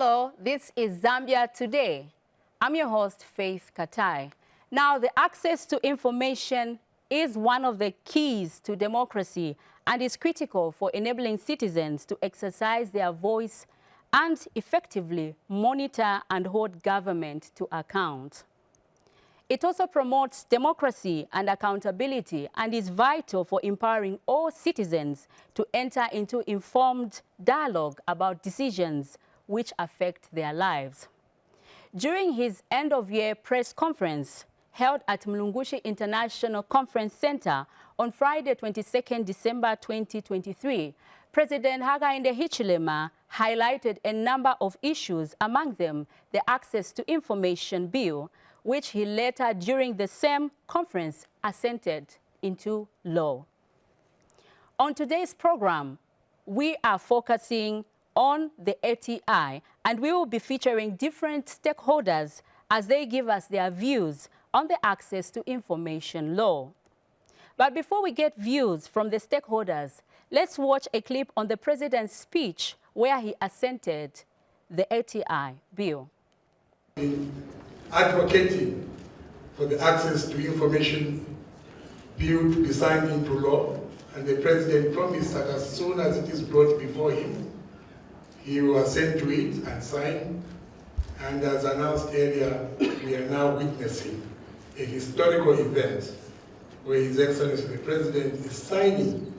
Hello, this is Zambia Today. I'm your host, Faith Katai. Now, the access to information is one of the keys to democracy and is critical for enabling citizens to exercise their voice and effectively monitor and hold government to account. It also promotes democracy and accountability and is vital for empowering all citizens to enter into informed dialogue about decisions which affect their lives. During his end-of-year press conference held at Mlungushi International Conference Center on Friday, 22nd December 2023, President Hakainde Hichilema highlighted a number of issues, among them the Access to Information Bill, which he later, during the same conference, assented into law. On today's program, we are focusing on the ATI, and we will be featuring different stakeholders as they give us their views on the Access to Information law. But before we get views from the stakeholders, let's watch a clip on the President's speech where he assented the ATI bill. Advocating for the Access to Information Bill to be signed into law, and the President promised that as soon as it is brought before him, he will assent to it and sign. And as announced earlier, we are now witnessing a historical event where His Excellency the President is signing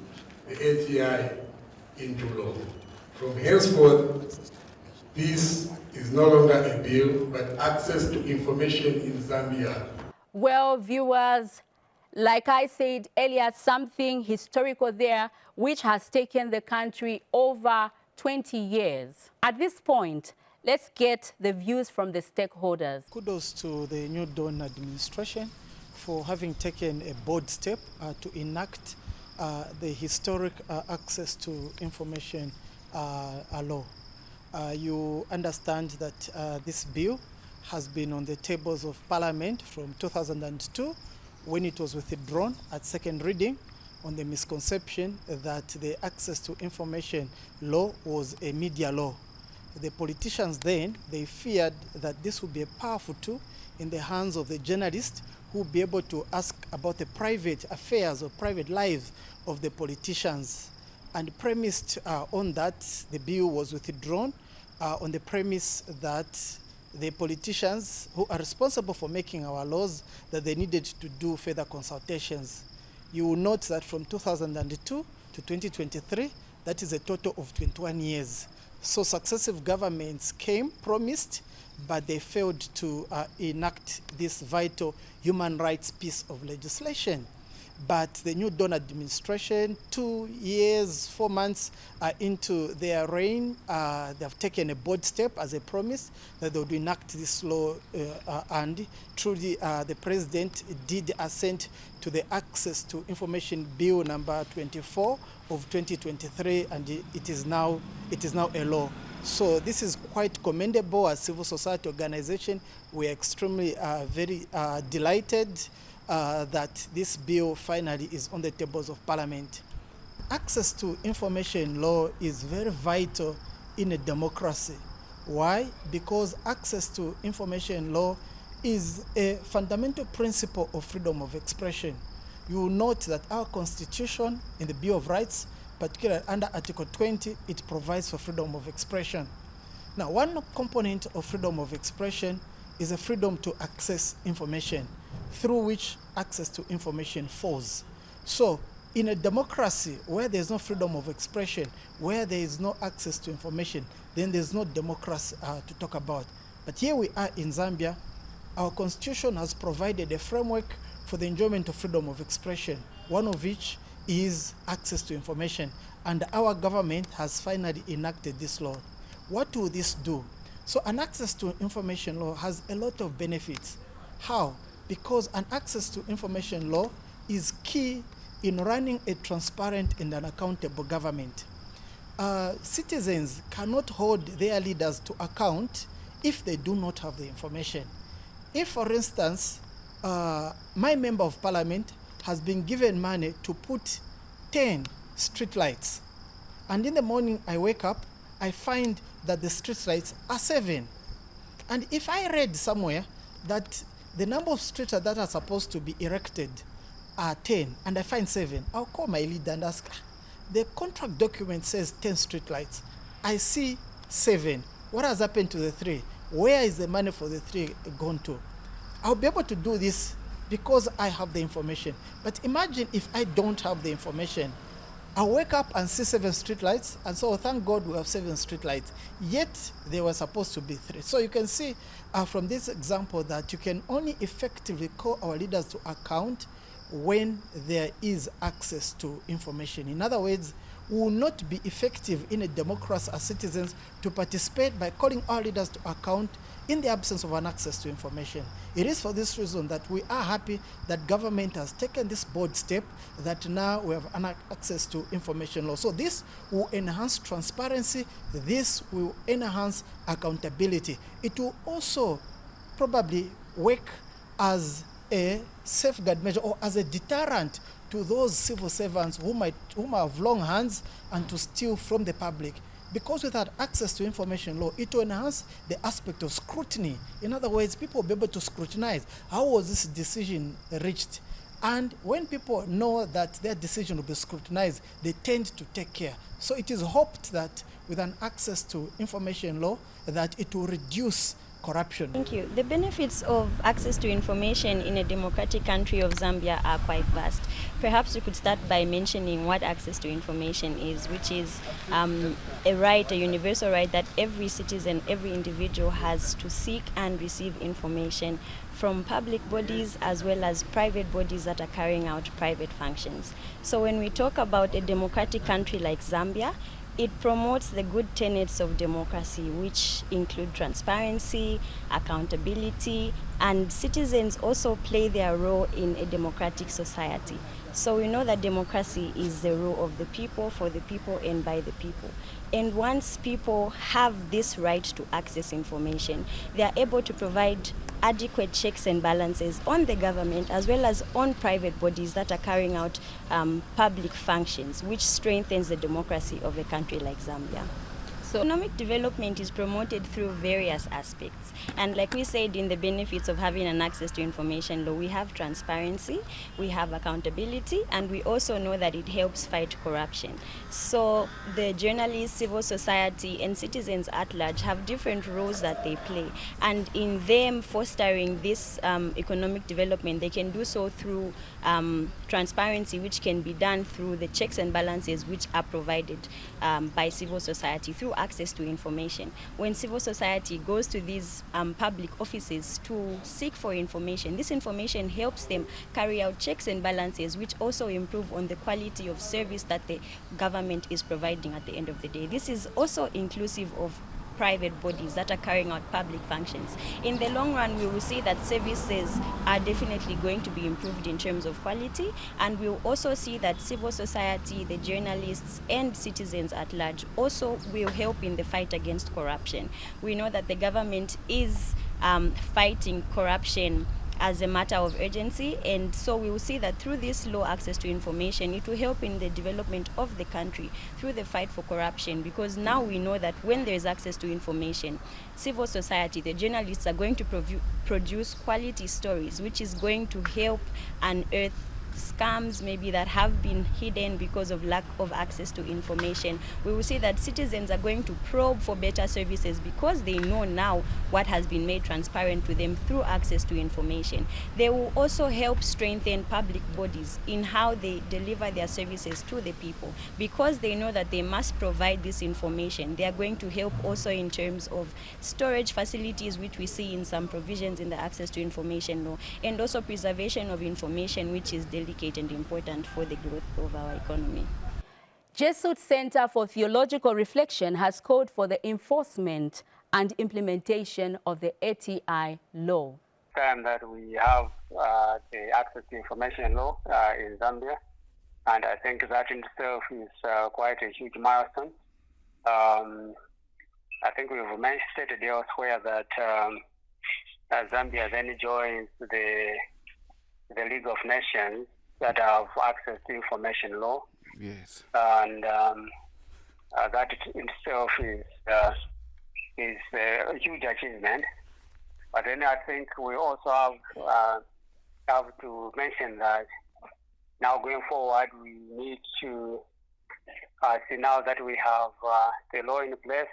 the ATI into law. From henceforth, this is no longer a bill, but access to information in Zambia. Well, viewers, like I said earlier, something historical there which has taken the country over 20 years. At this point, let's get the views from the stakeholders. Kudos to the New Dawn administration for having taken a bold step to enact the historic access to information law. You understand that this bill has been on the tables of Parliament from 2002 when it was withdrawn at second reading on the misconception that the Access to Information law was a media law. The politicians then, they feared that this would be a powerful tool in the hands of the journalists who would be able to ask about the private affairs or private lives of the politicians. And premised on that, the bill was withdrawn on the premise that the politicians who are responsible for making our laws, that they needed to do further consultations. You will note that from 2002 to 2023, that is a total of 21 years. So successive governments came, promised, but they failed to enact this vital human rights piece of legislation. But the New Dawn administration, 2 years, 4 months into their reign, they have taken a bold step as a promise that they would enact this law, and truly the President did assent to the Access to Information Bill number 24 of 2023, and it is now a law. So this is quite commendable. As civil society organization, we are extremely very delighted that this bill finally is on the tables of Parliament. Access to information law is very vital in a democracy. Why? Because access to information law is a fundamental principle of freedom of expression. You will note that our Constitution in the Bill of Rights, particularly under Article 20, it provides for freedom of expression. Now, one component of freedom of expression is a freedom to access information, through which access to information falls. So, in a democracy where there's no freedom of expression, where there is no access to information, then there's no democracy to talk about. But here we are in Zambia. Our Constitution has provided a framework for the enjoyment of freedom of expression, one of which is access to information. And our government has finally enacted this law. What will this do? So an access to information law has a lot of benefits. How? Because an access to information law is key in running a transparent and an accountable government. Citizens cannot hold their leaders to account if they do not have the information. If, for instance, my member of parliament has been given money to put 10 street lights, and in the morning I wake up, I find that the street lights are 7. And if I read somewhere that the number of street lights that are supposed to be erected are 10, and I find 7, I'll call my leader and ask, the contract document says 10 street lights. I see 7. What has happened to the 3? Where is the money for the 3 gone to? I'll be able to do this because I have the information. But imagine if I don't have the information. I wake up and see 7 street lights, and so thank God we have 7 street lights. Yet they were supposed to be 3. So you can see from this example that you can only effectively call our leaders to account when there is access to information. In other words, we will not be effective in a democracy as citizens to participate by calling our leaders to account in the absence of an access to information. It is for this reason that we are happy that government has taken this bold step that now we have an access to information law. So this will enhance transparency, this will enhance accountability. It will also probably work as a safeguard measure or as a deterrent to those civil servants who have long hands and to steal from the public. Because without access to information law, it will enhance the aspect of scrutiny. In other words, people will be able to scrutinize how was this decision reached. And when people know that their decision will be scrutinized, they tend to take care. So it is hoped that with an access to information law, that it will reduce corruption. Thank you. The benefits of access to information in a democratic country of Zambia are quite vast. Perhaps we could start by mentioning what access to information is, which is a right, a universal right that every citizen, every individual has to seek and receive information from public bodies as well as private bodies that are carrying out private functions. So when we talk about a democratic country like Zambia, it promotes the good tenets of democracy, which include transparency, accountability, and citizens also play their role in a democratic society. So we know that democracy is the rule of the people, for the people, and by the people. And once people have this right to access information, they are able to provide adequate checks and balances on the government as well as on private bodies that are carrying out public functions, which strengthens the democracy of a country like Zambia. So economic development is promoted through various aspects. And like we said, in the benefits of having an access to information law, we have transparency, we have accountability, and we also know that it helps fight corruption. So the journalists, civil society, and citizens at large have different roles that they play. And in them fostering this economic development, they can do so through transparency, which can be done through the checks and balances which are provided by civil society through access to information. When civil society goes to these public offices to seek for information, this information helps them carry out checks and balances, which also improve on the quality of service that the government is providing at the end of the day. This is also inclusive of private bodies that are carrying out public functions. In the long run, we will see that services are definitely going to be improved in terms of quality, and we will also see that civil society, the journalists, and citizens at large also will help in the fight against corruption. We know that the government is fighting corruption as a matter of urgency, and so we will see that through this law access to information, it will help in the development of the country through the fight for corruption, because now we know that when there is access to information, civil society, the journalists are going to produce quality stories, which is going to help unearth scams maybe that have been hidden because of lack of access to information. We will see that citizens are going to probe for better services because they know now what has been made transparent to them through access to information. They will also help strengthen public bodies in how they deliver their services to the people, because they know that they must provide this information. They are going to help also in terms of storage facilities, which we see in some provisions in the access to information law, and also preservation of information, which is delicate and important for the growth of our economy. Jesuit Center for Theological Reflection has called for the enforcement and implementation of the ATI law. Time that we have the access to information law in Zambia, and I think that in itself is quite a huge milestone. I think we've stated elsewhere that Zambia then joins the League of Nations that have access to information law. Yes. And that in itself is is a huge achievement. But then I think we also have to mention that now going forward, we need to see now that we have the law in place.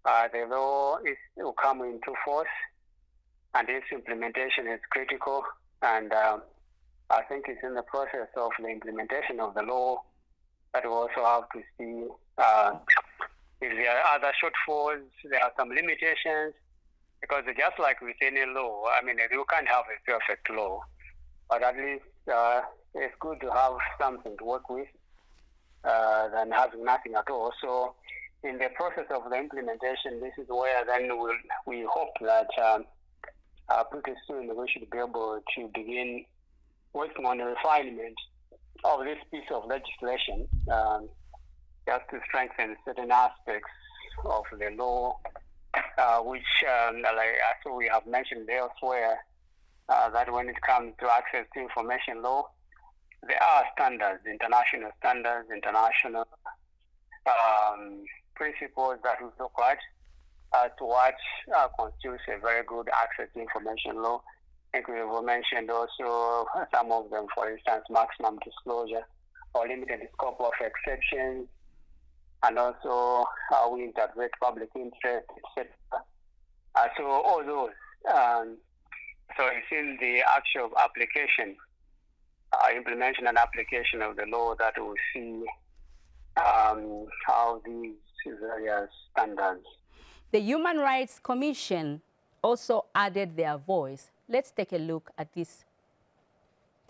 The law will come into force, and its implementation is critical. And I think it's in the process of the implementation of the law that we also have to see if there are other shortfalls, there are some limitations, because just like with any law, I mean, you can't have a perfect law, but at least it's good to have something to work with than having nothing at all. So in the process of the implementation, this is where then we hope that pretty soon we should be able to begin working on the refinement of this piece of legislation, just to strengthen certain aspects of the law, which, like as we have mentioned elsewhere, that when it comes to access to information law, there are standards, international principles that we look at to what constitutes a very good access to information law. I think we have mentioned also some of them, for instance, maximum disclosure or limited scope of exceptions, and also how we interpret public interest, etc. So all those. So it's in the actual application, implementation and application of the law that we see how these various standards. The Human Rights Commission also added their voice. Let's take a look at this.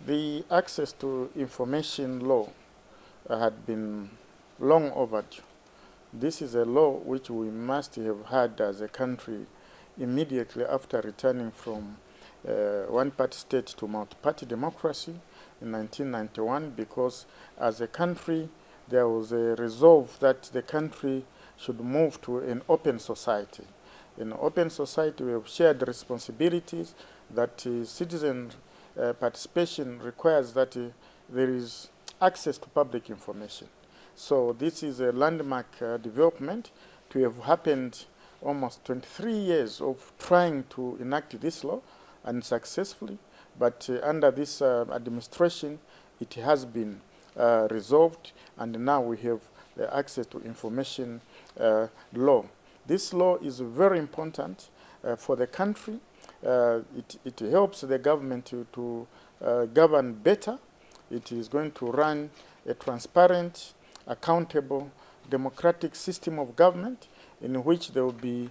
The access to information law had been long overdue. This is a law which we must have had as a country immediately after returning from one-party state to multi-party democracy in 1991, because as a country there was a resolve that the country should move to an open society. In an open society, we have shared responsibilities that citizen participation requires that there is access to public information. So this is a landmark development to have happened almost 23 years of trying to enact this law, and successfully. But under this administration, it has been resolved, and now we have the access to information law. This law is very important for the country. It helps the government to govern better. It is going to run a transparent, accountable, democratic system of government in which there will be,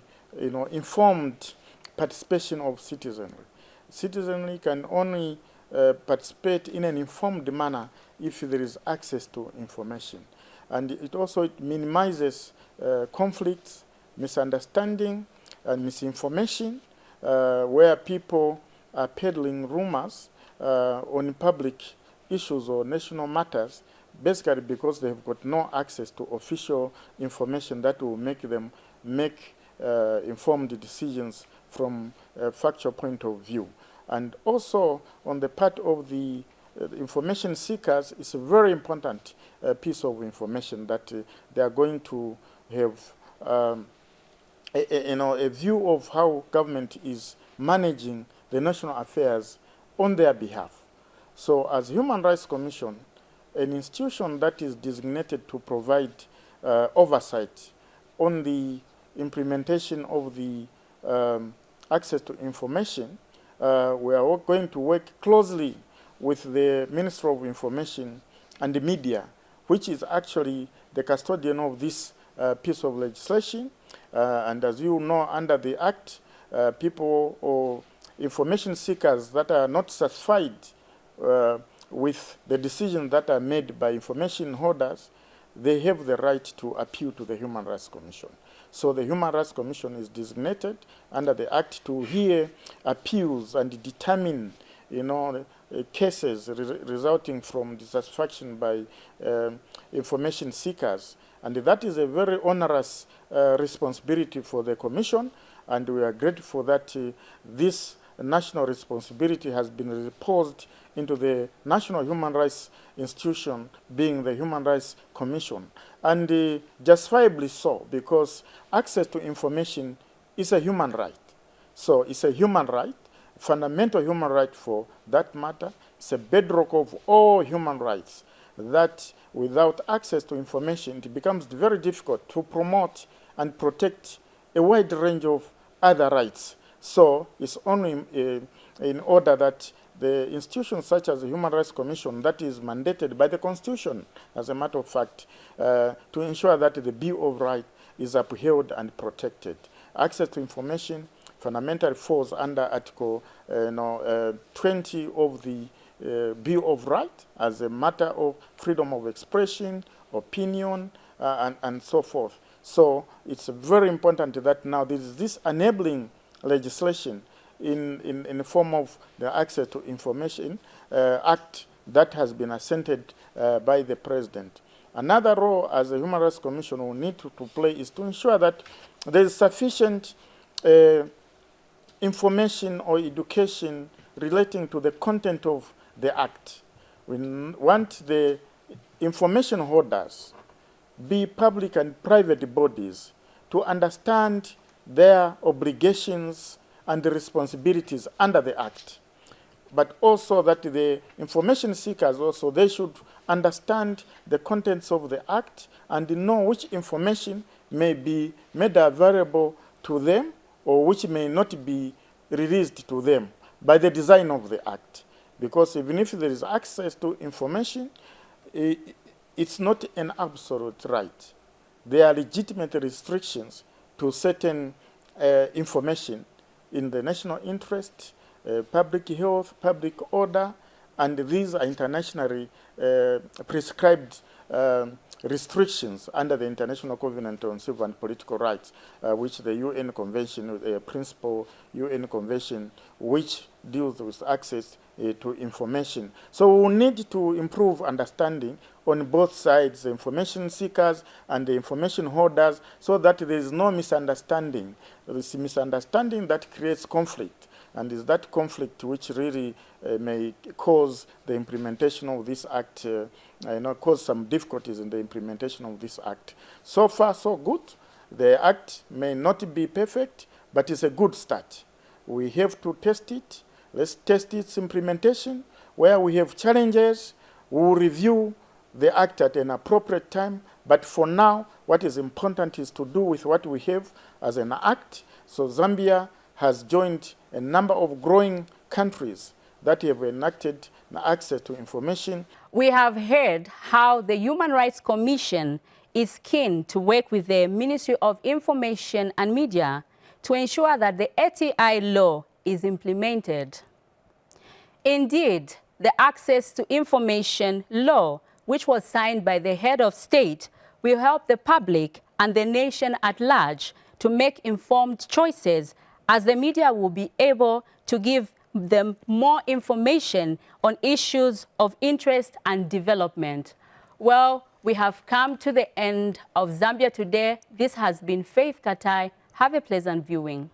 informed participation of citizenry. Citizenry can only participate in an informed manner if there is access to information. And it also minimizes conflicts, misunderstanding, and misinformation, where people are peddling rumors on public issues or national matters, basically because they have got no access to official information that will make them make informed decisions from a factual point of view. And also on the part of the information seekers, it's a very important piece of information that they are going to have a view of how government is managing the national affairs on their behalf. So as Human Rights Commission, an institution that is designated to provide oversight on the implementation of the access to information, we are going to work closely with the Ministry of Information and the Media, which is actually the custodian of this piece of legislation. And as you know, under the Act, people or information seekers that are not satisfied with the decisions that are made by information holders, they have the right to appeal to the Human Rights Commission. So the Human Rights Commission is designated under the Act to hear appeals and determine, cases resulting from dissatisfaction by information seekers. And that is a very onerous responsibility for the Commission, and we are grateful that this national responsibility has been reposed into the national human rights institution, being the Human Rights Commission. And justifiably so, because access to information is a human right. So it's a human right, fundamental human right for that matter. It's a bedrock of all human rights, that without access to information, it becomes very difficult to promote and protect a wide range of other rights. So it's only in order that the institutions such as the Human Rights Commission, that is mandated by the Constitution, as a matter of fact, to ensure that the Bill of Rights is upheld and protected. Access to information fundamentally falls under Article 20 of the Bill of Rights as a matter of freedom of expression, opinion, and so forth. So it's very important that now there is this enabling legislation in the form of the Access to Information Act that has been assented by the President. Another role as the Human Rights Commission will need to play is to ensure that there is sufficient information or education relating to the content of the Act. We want the information holders, be public and private bodies, to understand their obligations and the responsibilities under the Act. But also that the information seekers also, they should understand the contents of the Act and know which information may be made available to them or which may not be released to them by the design of the Act. Because even if there is access to information, it's not an absolute right. There are legitimate restrictions to certain information in the national interest, public health, public order, and these are internationally prescribed restrictions under the International Covenant on Civil and Political Rights, which the UN Convention, principal UN Convention, which deals with access to information. So we need to improve understanding on both sides, the information seekers and the information holders, so that there is no misunderstanding. There is misunderstanding that creates conflict, and is that conflict which really may cause the implementation of this act, cause some difficulties in the implementation of this act. So far, so good. The act may not be perfect, but it's a good start. We have to test it. Let's test its implementation. Where we have challenges, we will review the act at an appropriate time. But for now, what is important is to do with what we have as an act. So Zambia has joined a number of growing countries that have enacted access to information. We have heard how the Human Rights Commission is keen to work with the Ministry of Information and Media to ensure that the ATI law is implemented. Indeed, the Access to Information law, which was signed by the head of state, will help the public and the nation at large to make informed choices, as the media will be able to give them more information on issues of interest and development. Well, we have come to the end of Zambia Today. This has been Faith Katai. Have a pleasant viewing.